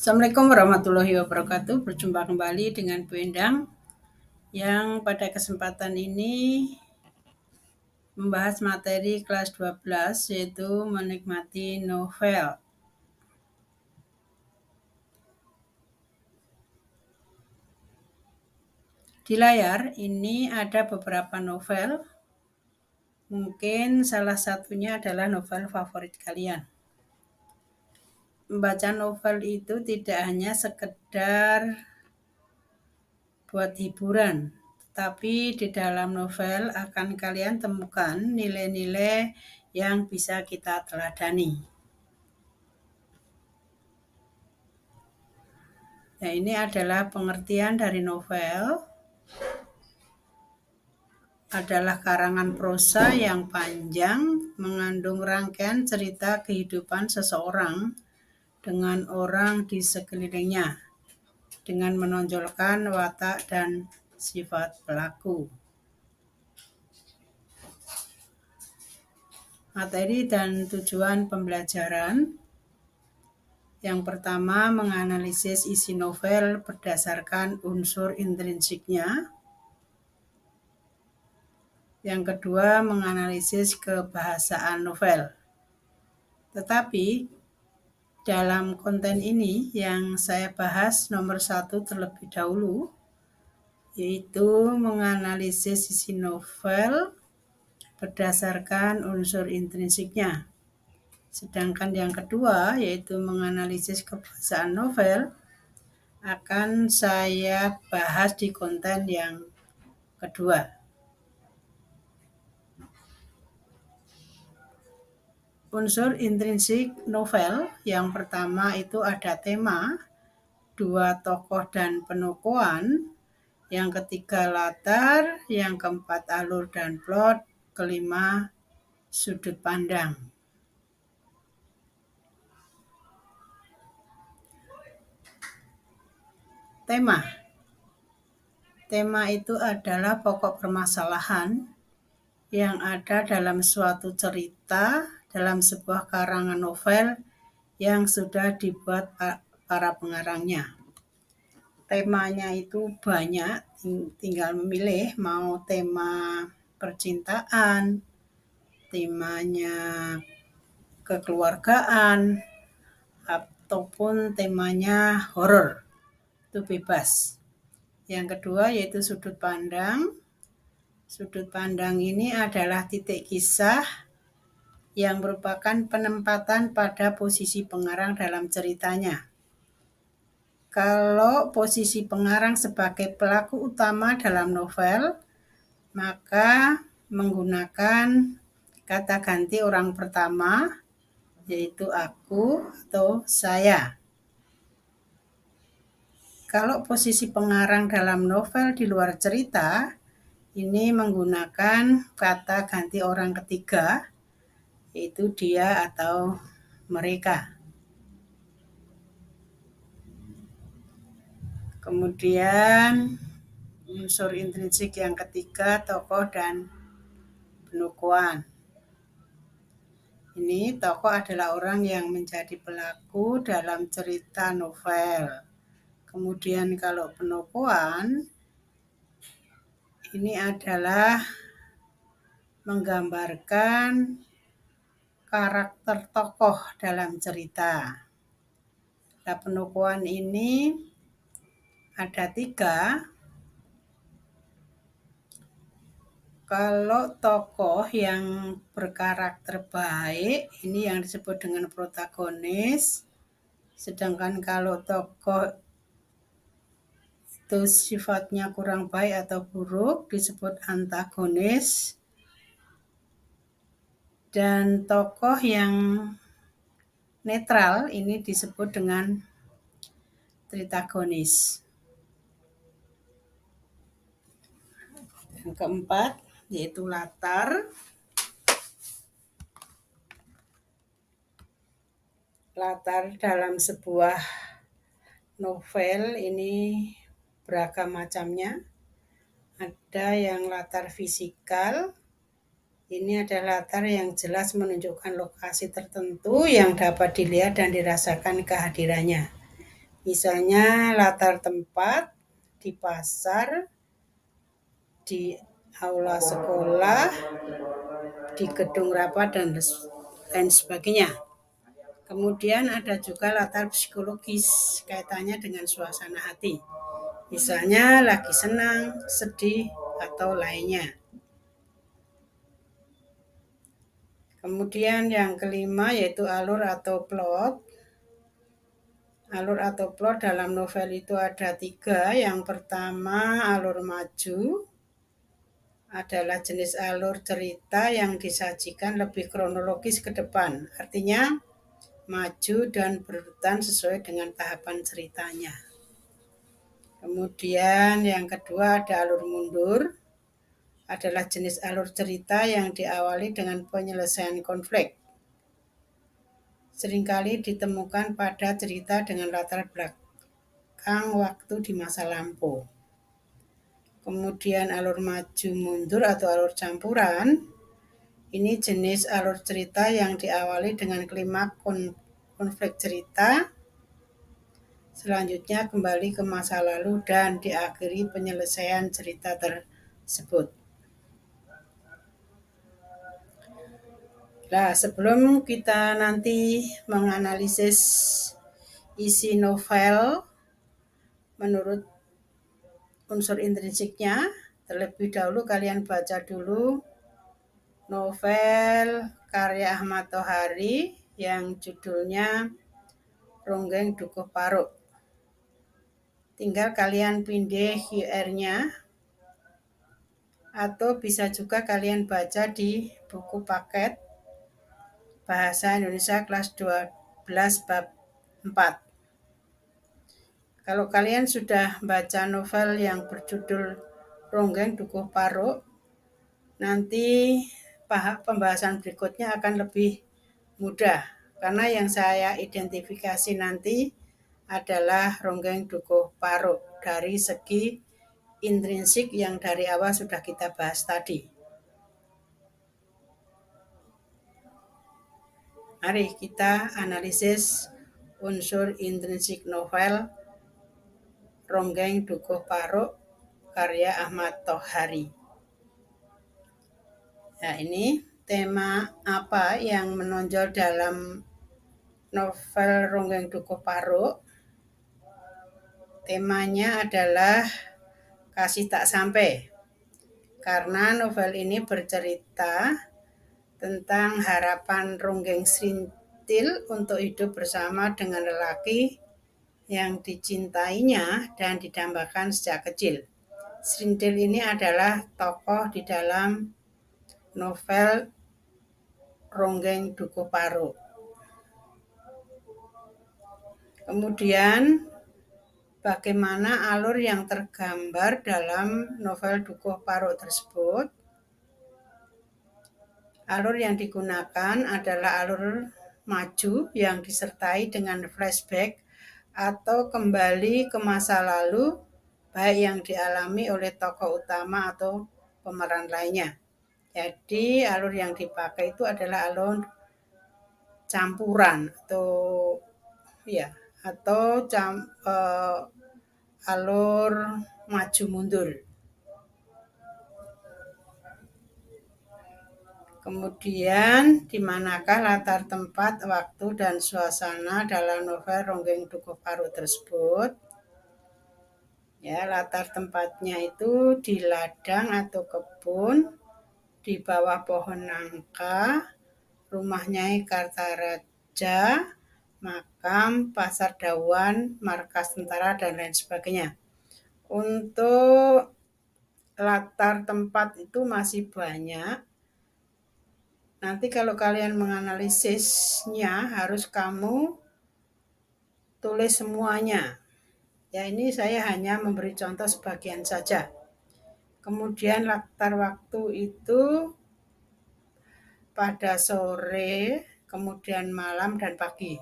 Assalamualaikum warahmatullahi wabarakatuh. Berjumpa kembali dengan Bu Endang yang pada kesempatan ini membahas materi kelas 12 yaitu menikmati novel. Di layar ini ada beberapa novel. Mungkin salah satunya adalah novel favorit kalian. Membaca novel itu tidak hanya sekedar buat hiburan, tapi di dalam novel akan kalian temukan nilai-nilai yang bisa kita teladani. Nah, ini adalah pengertian dari novel. Adalah karangan prosa yang panjang, mengandung rangkaian cerita kehidupan seseorang dengan orang di sekelilingnya, dengan menonjolkan watak dan sifat pelaku. Materi dan tujuan pembelajaran. Yang pertama, menganalisis isi novel berdasarkan unsur intrinsiknya. Yang kedua, menganalisis kebahasaan novel. Tetapi, dalam konten ini yang saya bahas nomor 1 terlebih dahulu, yaitu menganalisis isi novel berdasarkan unsur intrinsiknya. Sedangkan yang kedua, yaitu menganalisis kebahasaan novel, akan saya bahas di konten yang kedua. Unsur intrinsik novel yang pertama itu ada tema, 2 tokoh dan penokohan, yang ketiga latar, yang keempat alur dan plot, kelima sudut pandang. Tema itu adalah pokok permasalahan yang ada dalam suatu cerita dalam sebuah karangan novel yang sudah dibuat para pengarangnya. Temanya itu banyak, tinggal memilih mau tema percintaan, temanya kekeluargaan, ataupun temanya horor. Itu bebas. Yang kedua yaitu sudut pandang. Sudut pandang ini adalah titik kisah yang merupakan penempatan pada posisi pengarang dalam ceritanya. Kalau posisi pengarang sebagai pelaku utama dalam novel, maka menggunakan kata ganti orang pertama, yaitu aku atau saya. Kalau posisi pengarang dalam novel di luar cerita, ini menggunakan kata ganti orang ketiga, yaitu dia atau mereka. Kemudian unsur intrinsik yang ketiga, tokoh dan penokohan. Ini tokoh adalah orang yang menjadi pelaku dalam cerita novel. Kemudian kalau penokohan, ini adalah menggambarkan karakter tokoh dalam cerita. Nah, penokohan ini ada 3. Kalau tokoh yang berkarakter baik, ini yang disebut dengan protagonis. Sedangkan kalau tokoh itu sifatnya kurang baik atau buruk, disebut antagonis. Dan tokoh yang netral ini disebut dengan tritagonis. Yang keempat yaitu latar. Latar dalam sebuah novel ini beragam macamnya. Ada yang latar fisikal. Ini adalah latar yang jelas menunjukkan lokasi tertentu yang dapat dilihat dan dirasakan kehadirannya. Misalnya latar tempat di pasar, di aula sekolah, di gedung rapat, dan lain sebagainya. Kemudian ada juga latar psikologis kaitannya dengan suasana hati. Misalnya lagi senang, sedih, atau lainnya. Kemudian yang kelima yaitu alur atau plot. Alur atau plot dalam novel itu ada 3. Yang pertama alur maju, adalah jenis alur cerita yang disajikan lebih kronologis ke depan. Artinya maju dan berurutan sesuai dengan tahapan ceritanya. Kemudian yang kedua ada alur mundur, adalah jenis alur cerita yang diawali dengan penyelesaian konflik. Seringkali ditemukan pada cerita dengan latar belakang waktu di masa lampau. Kemudian alur maju mundur atau alur campuran, ini jenis alur cerita yang diawali dengan klimaks konflik cerita, selanjutnya kembali ke masa lalu dan diakhiri penyelesaian cerita tersebut. Nah, sebelum kita nanti menganalisis isi novel menurut unsur intrinsiknya, terlebih dahulu kalian baca dulu novel karya Ahmad Tohari yang judulnya Ronggeng Dukuh Paruk. Tinggal kalian pindah QR-nya, atau bisa juga kalian baca di buku paket Bahasa Indonesia kelas 12 bab 4. Kalau kalian sudah baca novel yang berjudul Ronggeng Dukuh Paruk, nanti pembahasan berikutnya akan lebih mudah, karena yang saya identifikasi nanti adalah Ronggeng Dukuh Paruk dari segi intrinsik yang dari awal sudah kita bahas tadi. Mari kita analisis unsur intrinsik novel Ronggeng Dukuh Paruk karya Ahmad Tohari. Nah, ini tema apa yang menonjol dalam novel Ronggeng Dukuh Paruk? Temanya adalah kasih tak sampai. Karena novel ini bercerita tentang harapan Ronggeng Srintil untuk hidup bersama dengan lelaki yang dicintainya dan didambakan sejak kecil. Srintil ini adalah tokoh di dalam novel Ronggeng Dukuh Paruk. Kemudian bagaimana alur yang tergambar dalam novel Dukuh Paruk tersebut? Alur yang digunakan adalah alur maju yang disertai dengan flashback atau kembali ke masa lalu, baik yang dialami oleh tokoh utama atau pemeran lainnya. Jadi alur yang dipakai itu adalah alur campuran atau alur maju mundur. Kemudian, di manakah latar tempat, waktu, dan suasana dalam novel Ronggeng Dukuh Paruk tersebut? Ya, latar tempatnya itu di ladang atau kebun, di bawah pohon nangka, rumah Nyai Kartaraja, makam, pasar Dawan, markas tentara, dan lain sebagainya. Untuk latar tempat itu masih banyak. Nanti kalau kalian menganalisisnya harus kamu tulis semuanya. Ya, ini saya hanya memberi contoh sebagian saja. Kemudian latar waktu itu pada sore, kemudian malam dan pagi.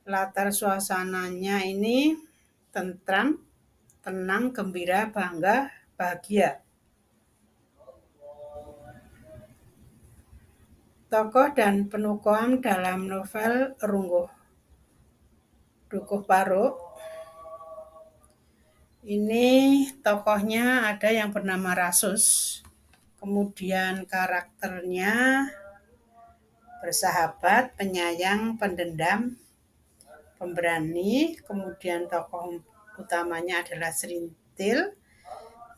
Latar suasananya ini tentram, tenang, gembira, bangga, bahagia. Tokoh dan penukohan dalam novel Dukuh Paruk. Ini tokohnya ada yang bernama Rasus. Kemudian karakternya bersahabat, penyayang, pendendam, pemberani. Kemudian tokoh utamanya adalah Serintil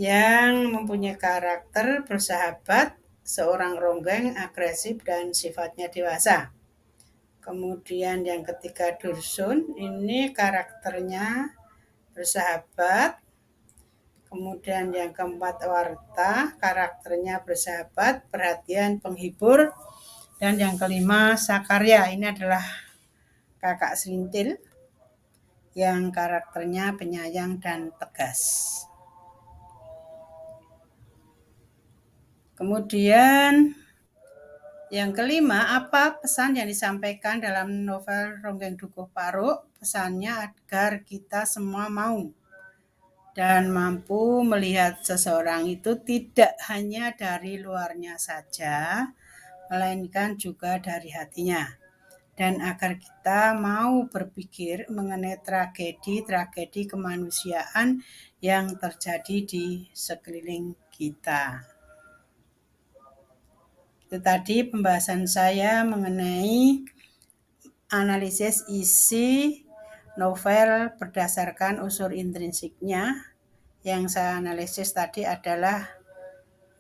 yang mempunyai karakter bersahabat, seorang ronggeng, agresif, dan sifatnya dewasa. Kemudian yang ketiga Dursun, ini karakternya bersahabat. Kemudian yang keempat Warta, karakternya bersahabat, perhatian, penghibur. Dan yang kelima Sakarya, ini adalah kakak Serintil yang karakternya penyayang dan tegas. Kemudian yang kelima, apa pesan yang disampaikan dalam novel Ronggeng Dukuh Paruk? Pesannya agar kita semua mau dan mampu melihat seseorang itu tidak hanya dari luarnya saja, melainkan juga dari hatinya. Dan agar kita mau berpikir mengenai tragedi-tragedi kemanusiaan yang terjadi di sekeliling kita. Itu tadi pembahasan saya mengenai analisis isi novel berdasarkan unsur intrinsiknya. Yang saya analisis tadi adalah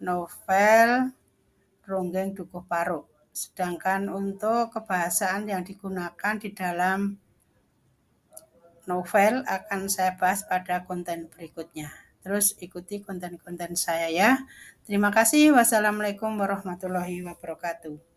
novel Ronggeng Dukuh Paruk. Sedangkan untuk kebahasaan yang digunakan di dalam novel akan saya bahas pada konten berikutnya. Terus ikuti konten-konten saya ya. Terima kasih. Wassalamualaikum warahmatullahi wabarakatuh.